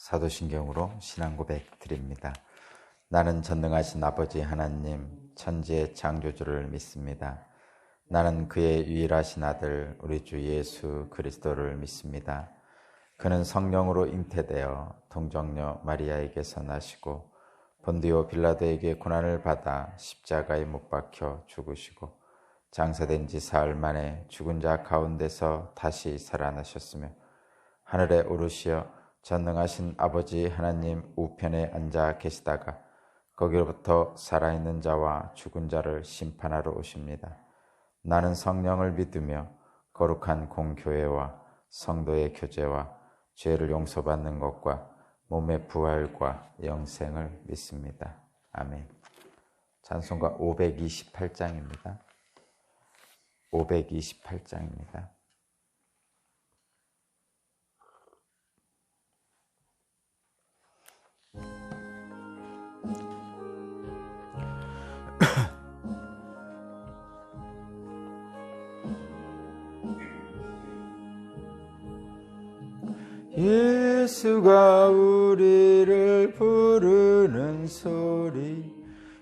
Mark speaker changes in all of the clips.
Speaker 1: 사도신경으로 신앙고백 드립니다. 나는 전능하신 아버지 하나님 천지의 창조주를 믿습니다. 나는 그의 유일하신 아들 우리 주 예수 그리스도를 믿습니다. 그는 성령으로 잉태되어 동정녀 마리아에게서 나시고 본디오 빌라도에게 고난을 받아 십자가에 못 박혀 죽으시고 장사된 지 사흘 만에 죽은 자 가운데서 다시 살아나셨으며 하늘에 오르시어 전능하신 아버지 하나님 우편에 앉아 계시다가 거기로부터 살아있는 자와 죽은 자를 심판하러 오십니다. 나는 성령을 믿으며 거룩한 공교회와 성도의 교제와 죄를 용서받는 것과 몸의 부활과 영생을 믿습니다. 아멘. 찬송가 528장입니다. 528장입니다. 예수가 우리를 부르는 소리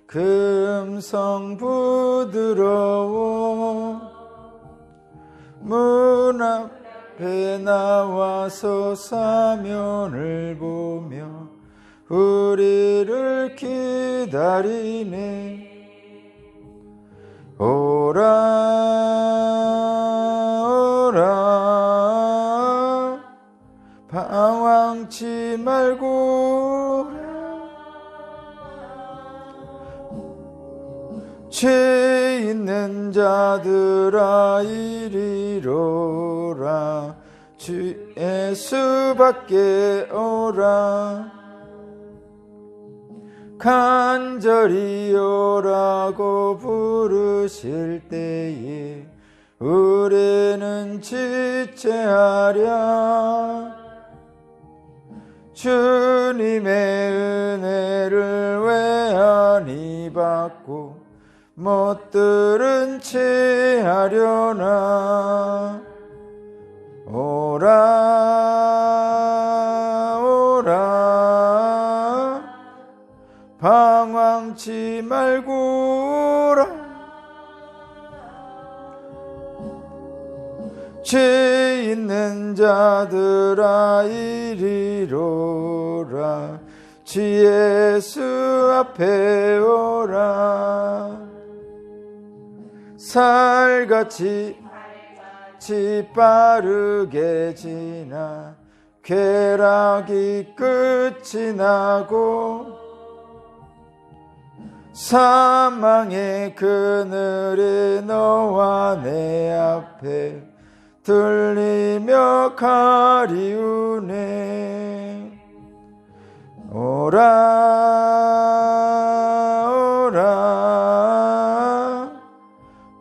Speaker 1: 금성 부드러워 문 앞에 나와서 사면을 보며 우리를 기다리네. 오라 방황치 말고 죄 있는 자들아 이리로라 주 예수 밖에 오라 간절히 오라고 부르실 때에 우리는 지체하랴. 주님의 은혜를 왜 아니 받고 못 들은 채 하려나. 오라 오라 방황치 말고 오라. 죄 있는 자들아 이리로라 주 예수 앞에 오라. 살같이 빠르게 지나 쾌락이 끝이 나고 사망의 그늘에 너와 내 앞에 들리며 가리우네. 오라 오라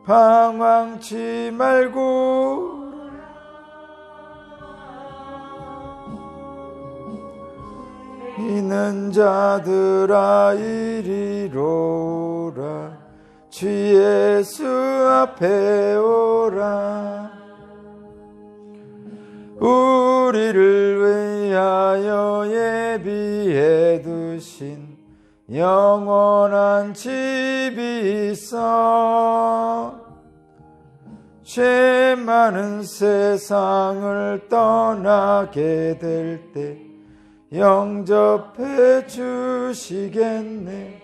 Speaker 1: 방황치 말고 있는 자들아 이리로라 주 예수 앞에 오라. 우리를 위하여 예비해 두신 영원한 집이 있어 죄 많은 세상을 떠나게 될 때 영접해 주시겠네.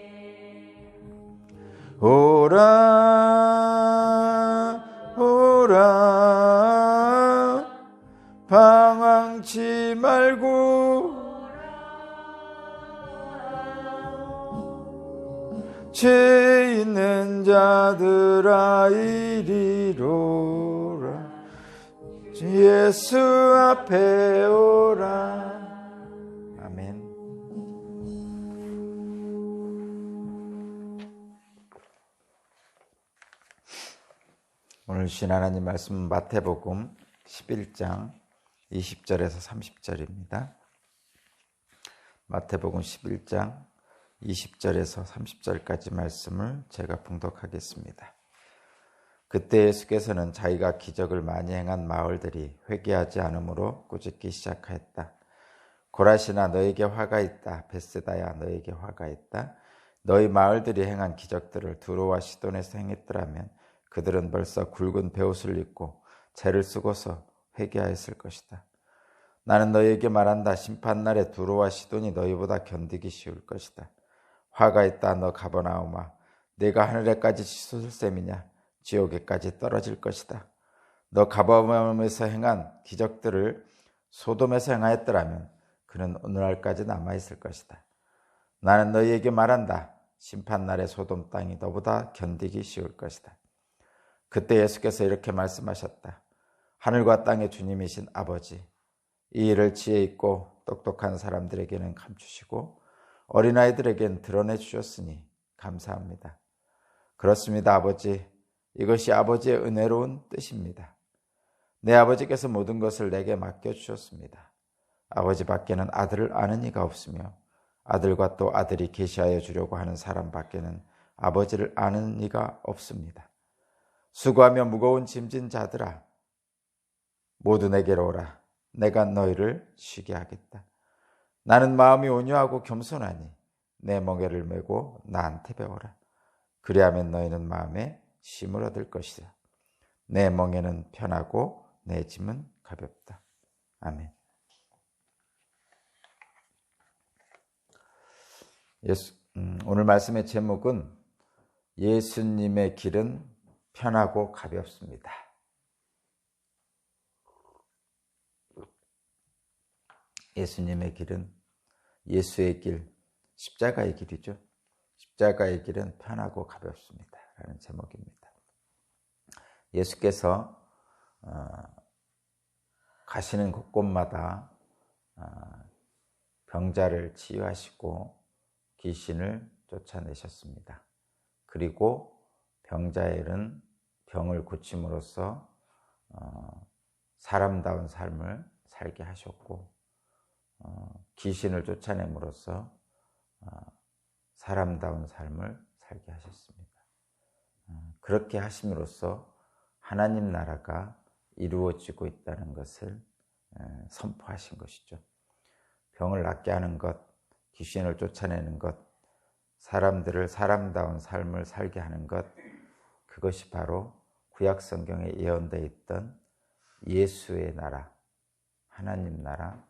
Speaker 1: 오라 오라 방황치 말고 죄 있는 자들아 이리로라 주 예수 앞에 오라. 아멘. 오늘 주신 하나님 말씀 마태복음 11장 20절에서 30절입니다. 마태복음 11장 20절에서 30절까지 말씀을 제가 봉독하겠습니다. 그때 예수께서는 자기가 기적을 많이 행한 마을들이 회개하지 않으므로 꾸짖기 시작하였다. 고라시나 너에게 화가 있다. 벳세다야 너에게 화가 있다. 너희 마을들이 행한 기적들을 두로와 시돈에서 행했더라면 그들은 벌써 굵은 베옷을 입고 재를 쓰고서 회개하였을 것이다. 나는 너희에게 말한다. 심판날에 두로와 시돈이 너희보다 견디기 쉬울 것이다. 화가 있다. 너 가버나움아. 내가 하늘에까지 치솟을 셈이냐. 지옥에까지 떨어질 것이다. 너 가버나움에서 행한 기적들을 소돔에서 행하였더라면 그는 오늘날까지 남아있을 것이다. 나는 너희에게 말한다. 심판날에 소돔 땅이 너보다 견디기 쉬울 것이다. 그때 예수께서 이렇게 말씀하셨다. 하늘과 땅의 주님이신 아버지, 이 일을 지혜 있고 똑똑한 사람들에게는 감추시고 어린아이들에게는 드러내 주셨으니 감사합니다. 그렇습니다, 아버지. 이것이 아버지의 은혜로운 뜻입니다. 내 아버지께서 모든 것을 내게 맡겨주셨습니다. 아버지 밖에는 아들을 아는 이가 없으며 아들과 또 아들이 계시하여 주려고 하는 사람 밖에는 아버지를 아는 이가 없습니다. 수고하며 무거운 짐진 자들아, 모두 내게로 오라. 내가 너희를 쉬게 하겠다. 나는 마음이 온유하고 겸손하니 내 멍에를 메고 나한테 배워라. 그리하면 너희는 마음에 쉼을 얻을 것이다. 내 멍에는 편하고 내 짐은 가볍다. 아멘. 오늘 말씀의 제목은 예수님의 길은 편하고 가볍습니다. 예수님의 길은, 예수의 길, 십자가의 길이죠. 십자가의 길은 편하고 가볍습니다. 라는 제목입니다. 예수께서 가시는 곳곳마다 병자를 치유하시고 귀신을 쫓아내셨습니다. 그리고 병자에는 병을 고침으로써 사람다운 삶을 살게 하셨고 귀신을 쫓아냄으로써 사람다운 삶을 살게 하셨습니다. 그렇게 하심으로써 하나님 나라가 이루어지고 있다는 것을 선포하신 것이죠. 병을 낫게 하는 것, 귀신을 쫓아내는 것, 사람들을 사람다운 삶을 살게 하는 것, 그것이 바로 구약 성경에 예언되어 있던 예수의 나라, 하나님 나라,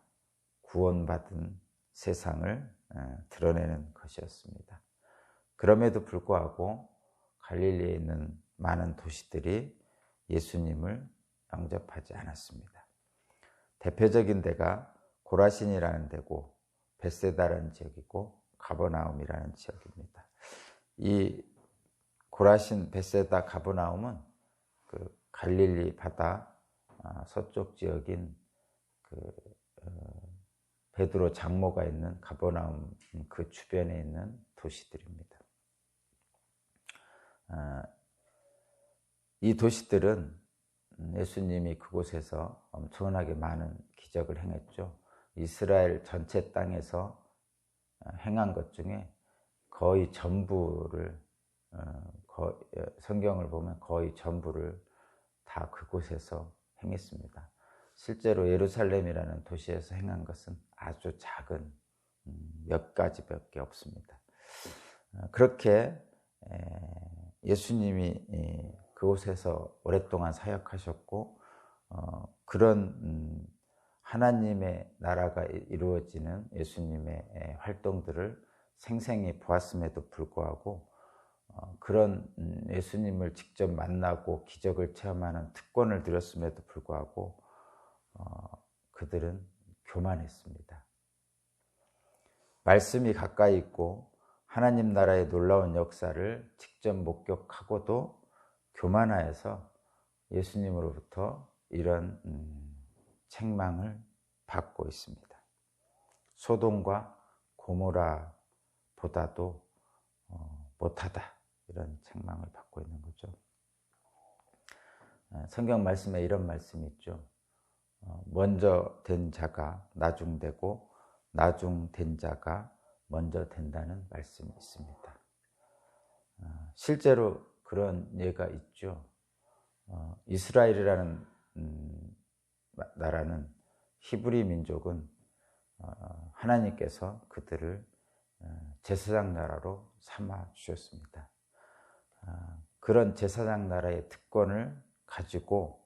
Speaker 1: 구원받은 세상을 드러내는 것이었습니다. 그럼에도 불구하고 갈릴리에 있는 많은 도시들이 예수님을 영접하지 않았습니다. 대표적인 데가 고라신이라는 데고 벳세다라는 지역이고 가버나움이라는 지역입니다. 이 고라신, 벳세다, 가버나움은 그 갈릴리 바다 서쪽 지역인 베드로 장모가 있는 가버나움 그 주변에 있는 도시들입니다. 이 도시들은 예수님이 그곳에서 엄청나게 많은 기적을 행했죠. 이스라엘 전체 땅에서 행한 것 중에 거의 전부를, 성경을 보면 거의 전부를 다 그곳에서 행했습니다. 실제로 예루살렘이라는 도시에서 행한 것은 아주 작은 몇 가지밖에 없습니다. 그렇게 예수님이 그곳에서 오랫동안 사역하셨고 그런 하나님의 나라가 이루어지는 예수님의 활동들을 생생히 보았음에도 불구하고 그런 예수님을 직접 만나고 기적을 체험하는 특권을 누렸음에도 불구하고 그들은 교만했습니다. 말씀이 가까이 있고 하나님 나라의 놀라운 역사를 직접 목격하고도 교만하여서 예수님으로부터 이런 책망을 받고 있습니다. 소돔과 고모라보다도 못하다, 이런 책망을 받고 있는 거죠. 성경 말씀에 이런 말씀이 있죠. 먼저 된 자가 나중되고 나중된 자가 먼저 된다는 말씀이 있습니다. 실제로 그런 예가 있죠. 이스라엘이라는 나라는, 히브리 민족은 하나님께서 그들을 제사장 나라로 삼아 주셨습니다. 그런 제사장 나라의 특권을 가지고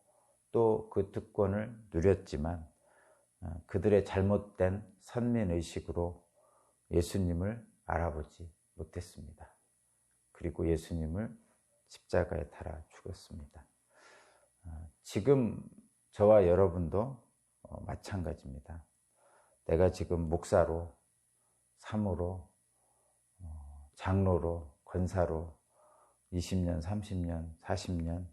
Speaker 1: 또 그 특권을 누렸지만 그들의 잘못된 선민의식으로 예수님을 알아보지 못했습니다. 그리고 예수님을 십자가에 달아 죽었습니다. 지금 저와 여러분도 마찬가지입니다. 내가 지금 목사로, 사모로, 장로로, 권사로 20년, 30년, 40년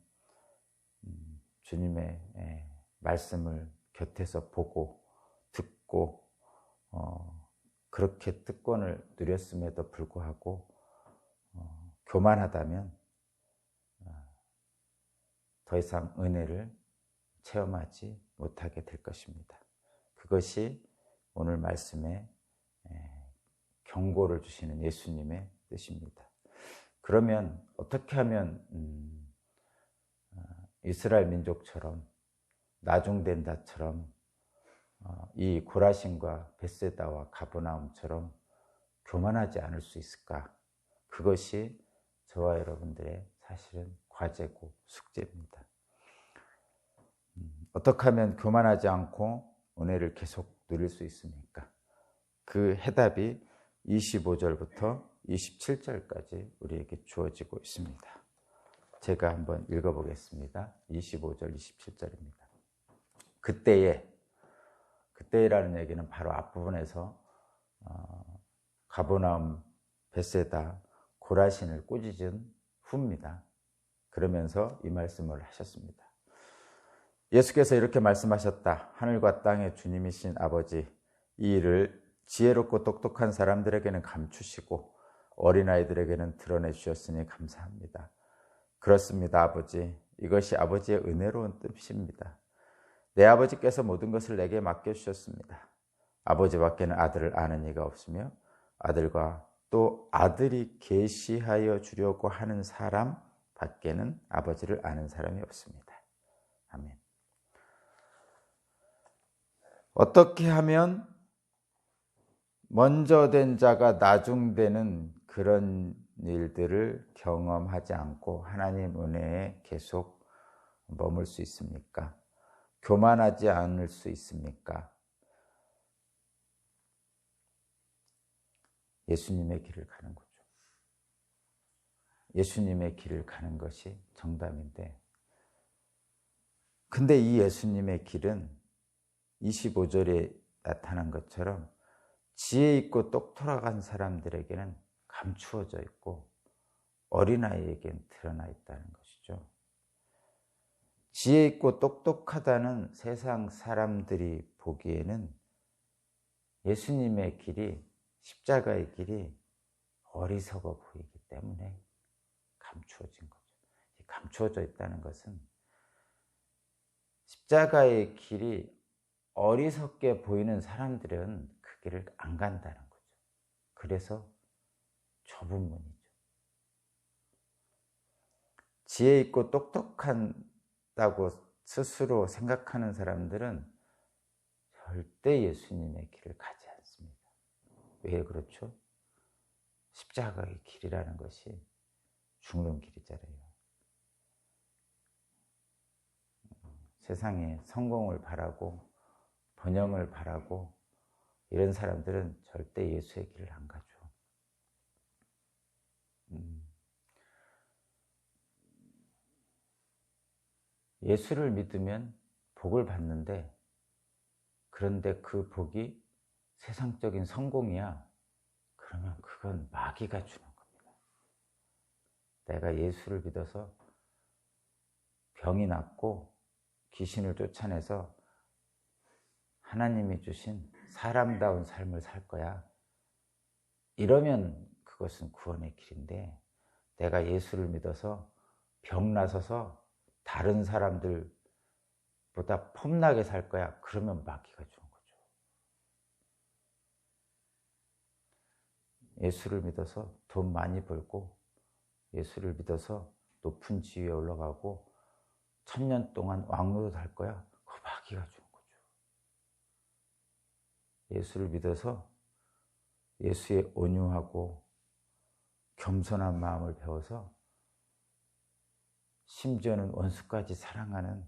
Speaker 1: 주님의 말씀을 곁에서 보고 듣고 그렇게 특권을 누렸음에도 불구하고 교만하다면 더 이상 은혜를 체험하지 못하게 될 것입니다. 그것이 오늘 말씀에 경고를 주시는 예수님의 뜻입니다. 그러면 어떻게 하면 이스라엘 민족처럼 나중된다처럼 이 고라신과 벳세다와 가버나움처럼 교만하지 않을 수 있을까? 그것이 저와 여러분들의 사실은 과제고 숙제입니다. 어떻게 하면 교만하지 않고 은혜를 계속 누릴 수 있습니까? 그 해답이 25절부터 27절까지 우리에게 주어지고 있습니다. 제가 한번 읽어보겠습니다. 25절, 27절입니다. 그때라는 얘기는 바로 앞부분에서 가버나움, 벳세다, 고라신을 꾸짖은 후입니다. 그러면서 이 말씀을 하셨습니다. 예수께서 이렇게 말씀하셨다. 하늘과 땅의 주님이신 아버지, 이 일을 지혜롭고 똑똑한 사람들에게는 감추시고 어린아이들에게는 드러내 주셨으니 감사합니다. 그렇습니다, 아버지. 이것이 아버지의 은혜로운 뜻입니다. 내 아버지께서 모든 것을 내게 맡겨주셨습니다. 아버지밖에는 아들을 아는 이가 없으며 아들과 또 아들이 계시하여 주려고 하는 사람 밖에는 아버지를 아는 사람이 없습니다. 아멘. 어떻게 하면 먼저 된 자가 나중되는 그런 일들을 경험하지 않고 하나님 은혜에 계속 머물 수 있습니까? 교만하지 않을 수 있습니까? 예수님의 길을 가는 거죠. 예수님의 길을 가는 것이 정답인데, 근데 이 예수님의 길은 25절에 나타난 것처럼 지혜 있고 똑똑한 사람들에게는 감추어져 있고 어린아이에겐 드러나 있다는 것이죠. 지혜 있고 똑똑하다는 세상 사람들이 보기에는 예수님의 길이, 십자가의 길이 어리석어 보이기 때문에 감추어진 거죠. 감추어져 있다는 것은 십자가의 길이 어리석게 보이는 사람들은 그 길을 안 간다는 거죠. 그래서 좁은 문이죠. 지혜 있고 똑똑하다고 스스로 생각하는 사람들은 절대 예수님의 길을 가지 않습니다. 왜 그렇죠? 십자가의 길이라는 것이 죽는 길이잖아요. 세상에 성공을 바라고 번영을 바라고 이런 사람들은 절대 예수의 길을 안 가죠. 예수를 믿으면 복을 받는데, 그런데 그 복이 세상적인 성공이야. 그러면 그건 마귀가 주는 겁니다. 내가 예수를 믿어서 병이 낫고 귀신을 쫓아내서 하나님이 주신 사람다운 삶을 살 거야. 이러면 그것은 구원의 길인데, 내가 예수를 믿어서 병 나서서 다른 사람들보다 폼나게 살 거야. 그러면 마귀가 주는 거죠. 예수를 믿어서 돈 많이 벌고, 예수를 믿어서 높은 지위에 올라가고 1000년 동안 왕노릇 할 거야. 그거 마귀가 주는 거죠. 예수를 믿어서 예수의 온유하고 겸손한 마음을 배워서 심지어는 원수까지 사랑하는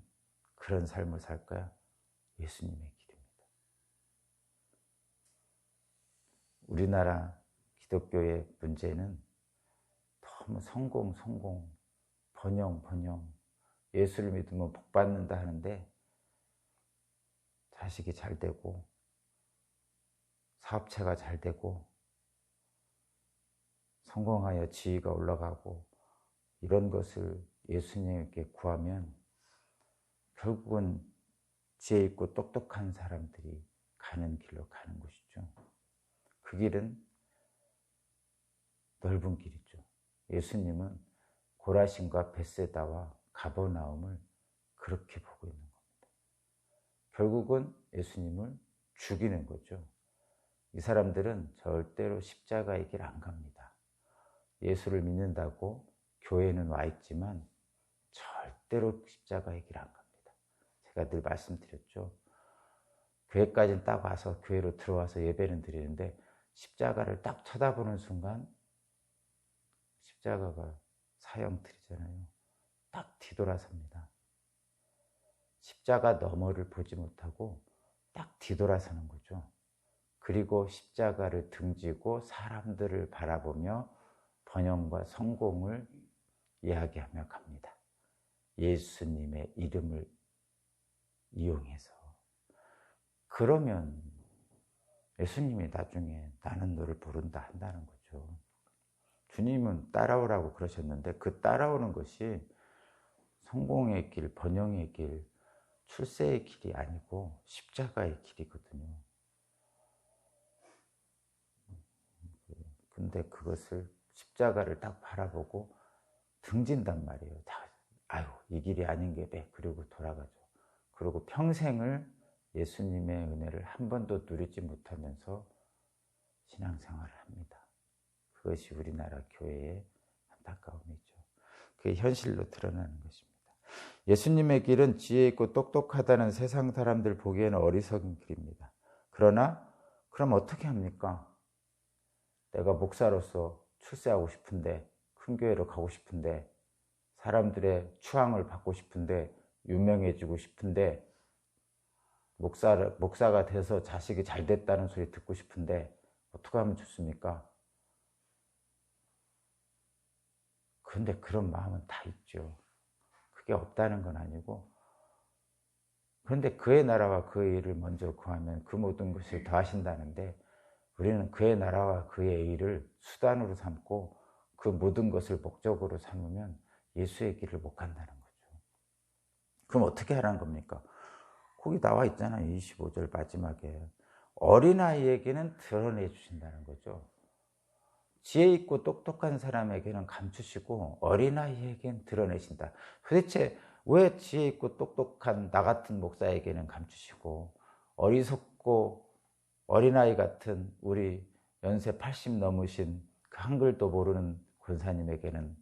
Speaker 1: 그런 삶을 살 거야. 예수님의 길입니다. 우리나라 기독교의 문제는 너무 성공, 번영, 예수를 믿으면 복 받는다 하는데 자식이 잘 되고 사업체가 잘 되고 성공하여 지위가 올라가고 이런 것을 예수님께 구하면 결국은 지혜 있고 똑똑한 사람들이 가는 길로 가는 것이죠. 그 길은 넓은 길이죠. 예수님은 고라신과 벳세다와 가버나움을 그렇게 보고 있는 겁니다. 결국은 예수님을 죽이는 거죠. 이 사람들은 절대로 십자가의 길 안 갑니다. 예수를 믿는다고 교회는 와 있지만 절대로 십자가의 길 안 갑니다. 제가 늘 말씀드렸죠. 교회까지는 딱 와서 교회로 들어와서 예배는 드리는데 십자가를 딱 쳐다보는 순간 십자가가 사형틀이잖아요. 딱 뒤돌아섭니다. 십자가 너머를 보지 못하고 딱 뒤돌아서는 거죠. 그리고 십자가를 등지고 사람들을 바라보며 번영과 성공을 이야기하며 갑니다. 예수님의 이름을 이용해서. 그러면 예수님이 나중에 나는 너를 부른다 한다는 거죠. 주님은 따라오라고 그러셨는데 그 따라오는 것이 성공의 길, 번영의 길, 출세의 길이 아니고 십자가의 길이거든요. 근데 그것을 십자가를 딱 바라보고 등진단 말이에요. 아유, 이 길이 아닌 게 왜? 그리고 돌아가죠. 그리고 평생을 예수님의 은혜를 한 번도 누리지 못하면서 신앙생활을 합니다. 그것이 우리나라 교회의 안타까움이죠. 그게 현실로 드러나는 것입니다. 예수님의 길은 지혜 있고 똑똑하다는 세상 사람들 보기에는 어리석은 길입니다. 그러나 그럼 어떻게 합니까? 내가 목사로서 출세하고 싶은데, 큰 교회로 가고 싶은데, 사람들의 추앙을 받고 싶은데, 유명해지고 싶은데, 목사가 돼서 자식이 잘 됐다는 소리 듣고 싶은데 어떻게 하면 좋습니까? 그런데 그런 마음은 다 있죠. 그게 없다는 건 아니고, 그런데 그의 나라와 그의 일을 먼저 구하면 그 모든 것을 더하신다는데 우리는 그의 나라와 그의 일을 수단으로 삼고 그 모든 것을 목적으로 삼으면 예수의 길을 못 간다는 거죠. 그럼 어떻게 하라는 겁니까? 거기 나와 있잖아요. 25절 마지막에. 어린아이에게는 드러내 주신다는 거죠. 지혜 있고 똑똑한 사람에게는 감추시고 어린아이에게는 드러내신다. 도대체 왜 지혜 있고 똑똑한 나 같은 목사에게는 감추시고 어리석고 어린아이 같은 우리 연세 80 넘으신 그 한글도 모르는 권사님에게는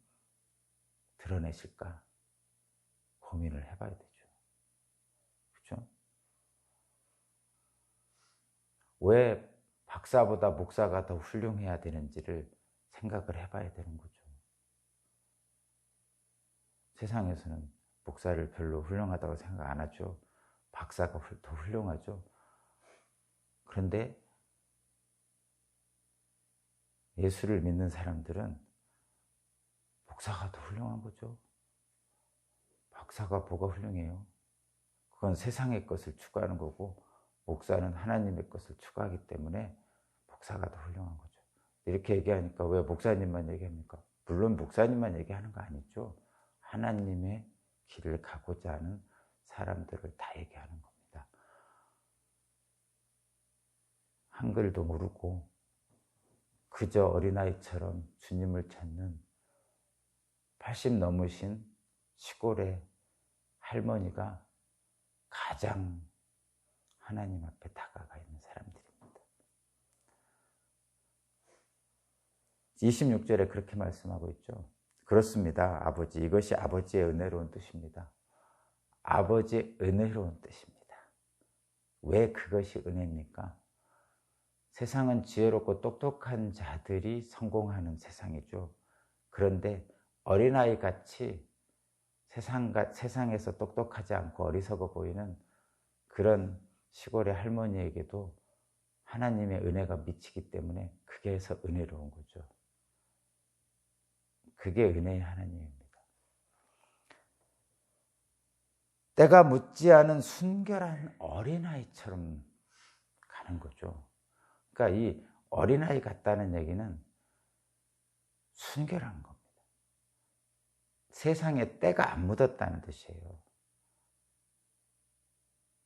Speaker 1: 드러내실까? 고민을 해봐야 되죠. 그렇죠? 왜 박사보다 목사가 더 훌륭해야 되는지를 생각을 해봐야 되는 거죠. 세상에서는 목사를 별로 훌륭하다고 생각 안 하죠. 박사가 더 훌륭하죠. 그런데 예수를 믿는 사람들은 목사가 더 훌륭한 거죠. 박사가 뭐가 훌륭해요? 그건 세상의 것을 추구하는 거고 목사는 하나님의 것을 추구하기 때문에 목사가 더 훌륭한 거죠. 이렇게 얘기하니까 왜 목사님만 얘기합니까? 물론 목사님만 얘기하는 거 아니죠. 하나님의 길을 가고자 하는 사람들을 다 얘기하는 겁니다. 한글도 모르고 그저 어린아이처럼 주님을 찾는 80 넘으신 시골의 할머니가 가장 하나님 앞에 다가가 있는 사람들입니다. 26절에 그렇게 말씀하고 있죠. 그렇습니다, 아버지. 이것이 아버지의 은혜로운 뜻입니다. 아버지의 은혜로운 뜻입니다. 왜 그것이 은혜입니까? 세상은 지혜롭고 똑똑한 자들이 성공하는 세상이죠. 그런데 어린아이 같이 세상에서 똑똑하지 않고 어리석어 보이는 그런 시골의 할머니에게도 하나님의 은혜가 미치기 때문에 그게 해서 은혜로운 거죠. 그게 은혜의 하나님입니다. 때가 묻지 않은 순결한 어린아이처럼 가는 거죠. 그러니까 이 어린아이 같다는 얘기는 순결한 겁니다. 세상에 때가 안 묻었다는 뜻이에요.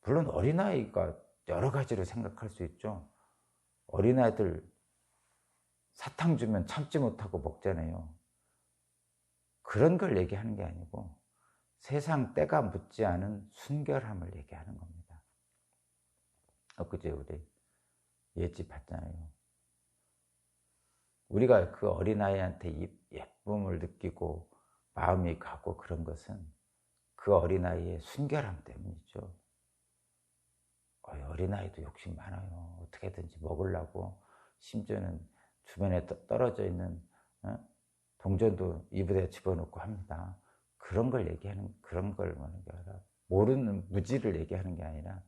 Speaker 1: 물론 어린아이가 여러 가지로 생각할 수 있죠. 어린아이들 사탕 주면 참지 못하고 먹잖아요. 그런 걸 얘기하는 게 아니고 세상 때가 묻지 않은 순결함을 얘기하는 겁니다. 엊그제 우리 예지 봤잖아요. 우리가 그 어린아이한테 예쁨을 느끼고 마음이 가고 그런 것은 그 어린아이의 순결함 때문이죠. 어린아이도 욕심 많아요. 어떻게든지 먹으려고 심지어는 주변에 떨어져 있는 동전도 입에 집어넣고 합니다. 그런 걸 얘기하는, 그런 걸 말하는 게 아니라 모르는 무지를 얘기하는 게 아니라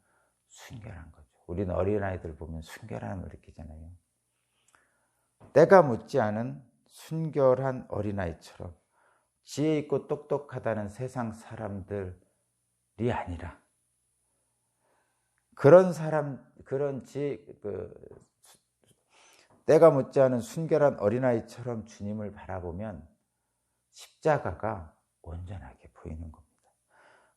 Speaker 1: 순결한 거죠. 우리는 어린아이들 보면 순결함을 느끼잖아요. 때가 묻지 않은 순결한 어린아이처럼 지혜 있고 똑똑하다는 세상 사람들이 아니라 때가 묻지 않은 순결한 어린아이처럼 주님을 바라보면 십자가가 온전하게 보이는 겁니다.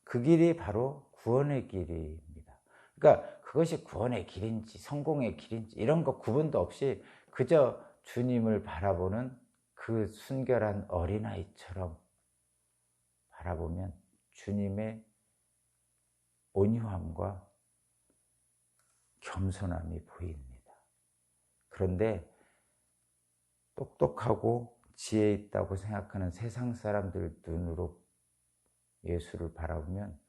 Speaker 1: 그 길이 바로 구원의 길입니다. 그러니까 그것이 구원의 길인지 성공의 길인지 이런 거 구분도 없이 그저 주님을 바라보는 그 순결한 어린아이처럼 바라보면 주님의 온유함과 겸손함이 보입니다. 그런데 똑똑하고 지혜 있다고 생각하는 세상 사람들 눈으로 예수를 바라보면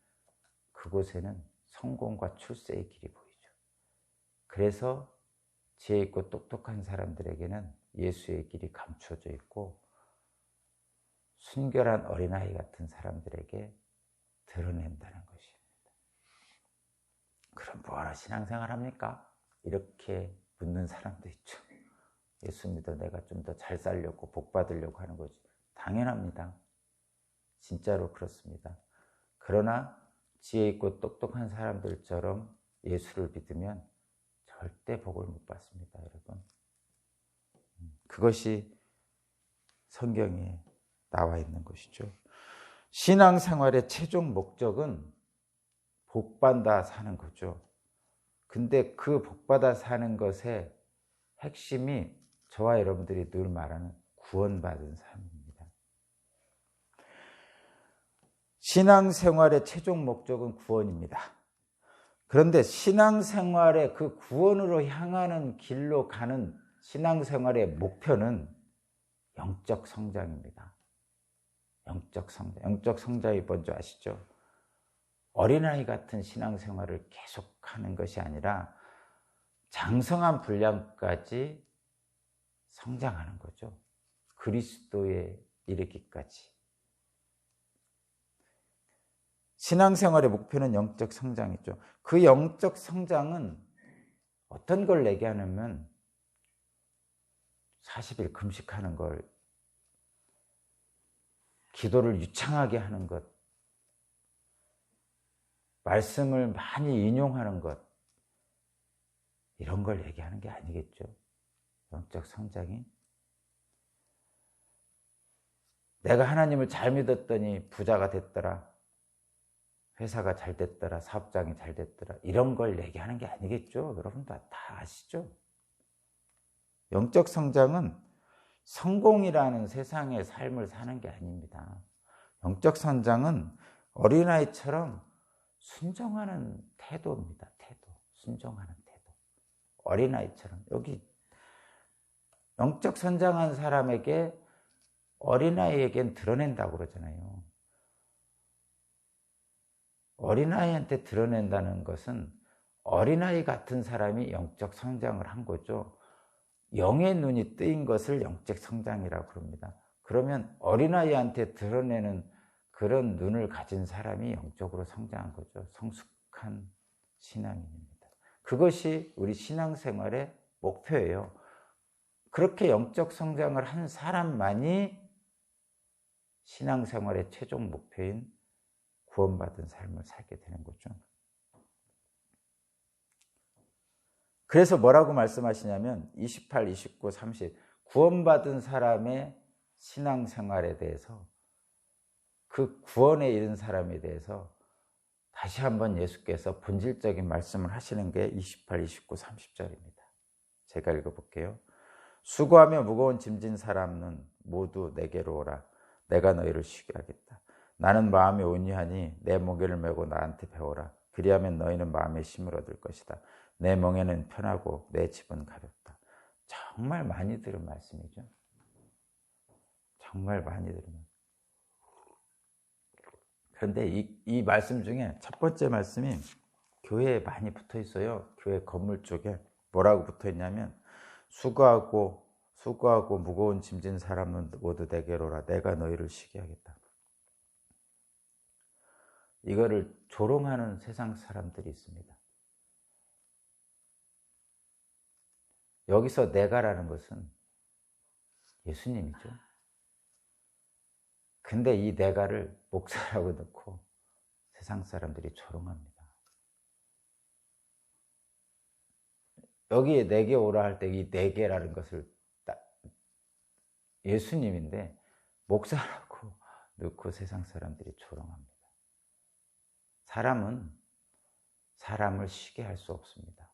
Speaker 1: 그곳에는 성공과 출세의 길이 보이죠. 그래서 지혜 있고 똑똑한 사람들에게는 예수의 길이 감춰져 있고 순결한 어린아이 같은 사람들에게 드러낸다는 것입니다. 그럼 뭐하러 신앙생활 합니까? 이렇게 묻는 사람도 있죠. 예수 믿어 내가 좀 더 잘 살려고 복 받으려고 하는 거지. 당연합니다. 진짜로 그렇습니다. 그러나 지혜 있고 똑똑한 사람들처럼 예수를 믿으면 절대 복을 못 받습니다, 여러분. 그것이 성경에 나와 있는 것이죠. 신앙생활의 최종 목적은 복받아 사는 거죠. 근데 그 복받아 사는 것의 핵심이 저와 여러분들이 늘 말하는 구원받은 삶입니다. 신앙생활의 최종 목적은 구원입니다. 그런데 신앙생활의 그 구원으로 향하는 길로 가는 신앙생활의 목표는 영적 성장입니다. 영적 성장. 영적 성장이 뭔지 아시죠? 어린아이 같은 신앙생활을 계속하는 것이 아니라 장성한 분량까지 성장하는 거죠. 그리스도에 이르기까지. 신앙생활의 목표는 영적 성장이죠. 그 영적 성장은 어떤 걸 얘기하냐면 40일 금식하는 걸, 기도를 유창하게 하는 것, 말씀을 많이 인용하는 것, 이런 걸 얘기하는 게 아니겠죠. 영적 성장이 내가 하나님을 잘 믿었더니 부자가 됐더라, 회사가 잘 됐더라, 사업장이 잘 됐더라, 이런 걸 얘기하는 게 아니겠죠. 여러분 다 아시죠? 영적 성장은 성공이라는 세상의 삶을 사는 게 아닙니다. 영적 성장은 어린아이처럼 순종하는 태도입니다. 태도, 순종하는 태도. 어린아이처럼. 여기 영적 성장한 사람에게 어린아이에겐 드러낸다고 그러잖아요. 어린아이한테 드러낸다는 것은 어린아이 같은 사람이 영적 성장을 한 거죠. 영의 눈이 뜨인 것을 영적 성장이라고 그럽니다. 그러면 어린아이한테 드러내는 그런 눈을 가진 사람이 영적으로 성장한 거죠. 성숙한 신앙인입니다. 그것이 우리 신앙생활의 목표예요. 그렇게 영적 성장을 한 사람만이 신앙생활의 최종 목표인 구원받은 삶을 살게 되는 거죠. 그래서 뭐라고 말씀하시냐면 28, 29, 30 구원받은 사람의 신앙생활에 대해서 그 구원에 이른 사람에 대해서 다시 한번 예수께서 본질적인 말씀을 하시는 게 28, 29, 30절입니다. 제가 읽어볼게요. 수고하며 무거운 짐진 사람은 모두 내게로 오라. 내가 너희를 쉬게 하겠다. 나는 마음이 온유하니 내 멍에를 메고 나한테 배워라. 그리하면 너희는 마음의 쉼을 얻을 것이다. 내 멍에는 편하고 내 짐은 가볍다. 정말 많이 들은 말씀이죠. 정말 많이 들은 말씀. 그런데 이 말씀 중에 첫 번째 말씀이 교회에 많이 붙어 있어요. 교회 건물 쪽에 뭐라고 붙어 있냐면 수고하고 무거운 짐진 사람은 모두 내게로 오라. 내가 너희를 쉬게 하겠다. 이거를 조롱하는 세상 사람들이 있습니다. 여기서 내가라는 것은 예수님이죠. 근데 이 내가를 목사라고 넣고 세상 사람들이 조롱합니다. 여기에 내게 오라 할 때 이 내게라는 것을 예수님인데 목사라고 넣고 세상 사람들이 조롱합니다. 사람은 사람을 쉬게 할 수 없습니다.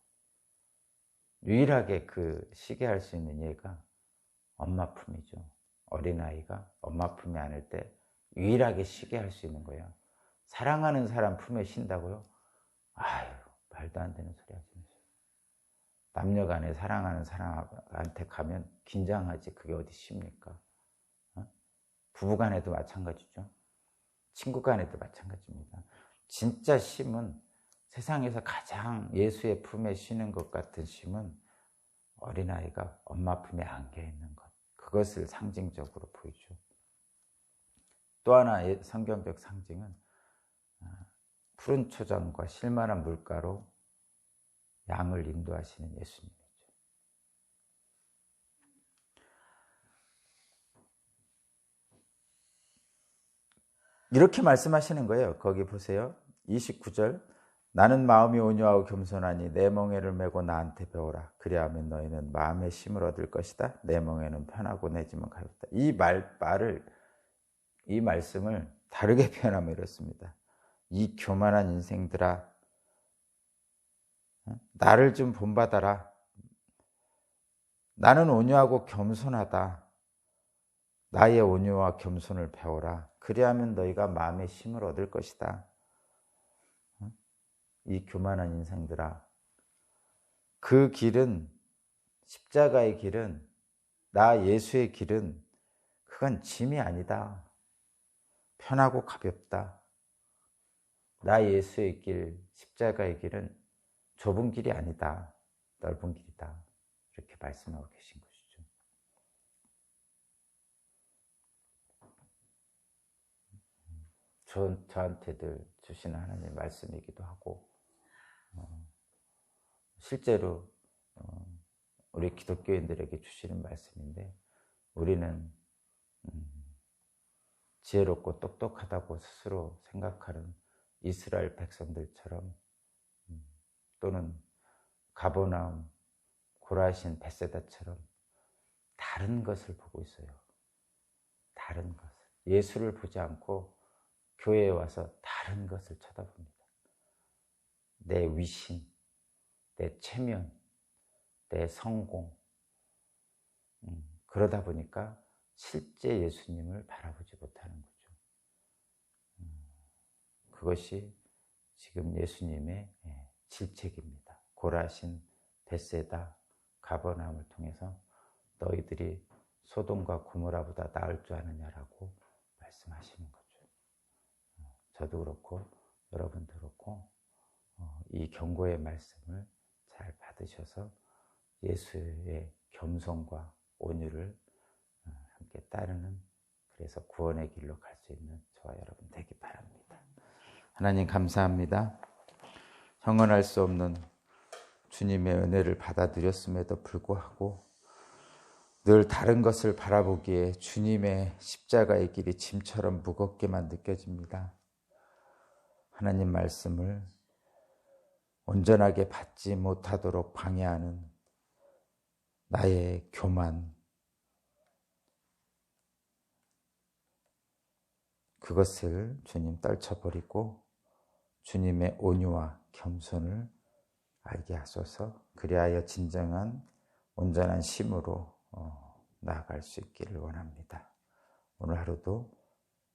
Speaker 1: 유일하게 그 쉬게 할 수 있는 예가 엄마 품이죠. 어린아이가 엄마 품에 안을 때 유일하게 쉬게 할 수 있는 거예요. 사랑하는 사람 품에 쉰다고요? 아유, 말도 안 되는 소리 하지 마세요. 남녀 간에 사랑하는 사람한테 가면 긴장하지. 그게 어디 쉽니까? 부부 간에도 마찬가지죠. 친구 간에도 마찬가지입니다. 진짜 쉼은 세상에서 가장 예수의 품에 쉬는 것 같은 쉼은 어린아이가 엄마 품에 안겨 있는 것. 그것을 상징적으로 보이죠. 또 하나의 성경적 상징은 푸른 초장과 실만한 물가로 양을 인도하시는 예수님이죠. 이렇게 말씀하시는 거예요. 거기 보세요. 29절 나는 마음이 온유하고 겸손하니 내 멍에를 메고 나한테 배우라. 그리하면 너희는 마음의 쉼을 얻을 것이다. 내 멍에는 편하고 내 짐은 가볍다. 이 말씀을 다르게 표현하면 이렇습니다. 이 교만한 인생들아, 나를 좀 본받아라. 나는 온유하고 겸손하다. 나의 온유와 겸손을 배워라. 그리하면 너희가 마음의 쉼을 얻을 것이다. 이 교만한 인생들아, 그 길은, 십자가의 길은, 나 예수의 길은 그건 짐이 아니다. 편하고 가볍다. 나 예수의 길, 십자가의 길은 좁은 길이 아니다. 넓은 길이다. 이렇게 말씀하고 계신 것이죠. 저한테들 주시는 하나님의 말씀이기도 하고 실제로 우리 기독교인들에게 주시는 말씀인데 우리는 지혜롭고 똑똑하다고 스스로 생각하는 이스라엘 백성들처럼 또는 가버나움, 고라신, 벳세다처럼 다른 것을 보고 있어요. 다른 것을. 예수를 보지 않고 교회에 와서 다른 것을 쳐다봅니다. 내 위신, 내 체면, 내 성공. 그러다 보니까 실제 예수님을 바라보지 못하는 거죠. 그것이 지금 예수님의 질책입니다. 고라신, 벳세다, 가버나움을 통해서 너희들이 소돔과 고모라보다 나을 줄 아느냐라고 말씀하시는 거죠. 저도 그렇고 여러분도 그렇고 이 경고의 말씀을 잘 받으셔서 예수의 겸손과 온유를 함께 따르는, 그래서 구원의 길로 갈 수 있는 저와 여러분 되기 바랍니다. 하나님 감사합니다. 형언할 수 없는 주님의 은혜를 받아들였음에도 불구하고 늘 다른 것을 바라보기에 주님의 십자가의 길이 짐처럼 무겁게만 느껴집니다. 하나님 말씀을 온전하게 받지 못하도록 방해하는 나의 교만, 그것을 주님 떨쳐버리고 주님의 온유와 겸손을 알게 하소서. 그리하여 진정한 온전한 심으로 나아갈 수 있기를 원합니다. 오늘 하루도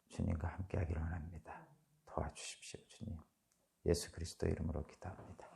Speaker 1: 주님과 함께 하기를 원합니다. 도와주십시오, 주님. 예수 그리스도 이름으로 기도합니다.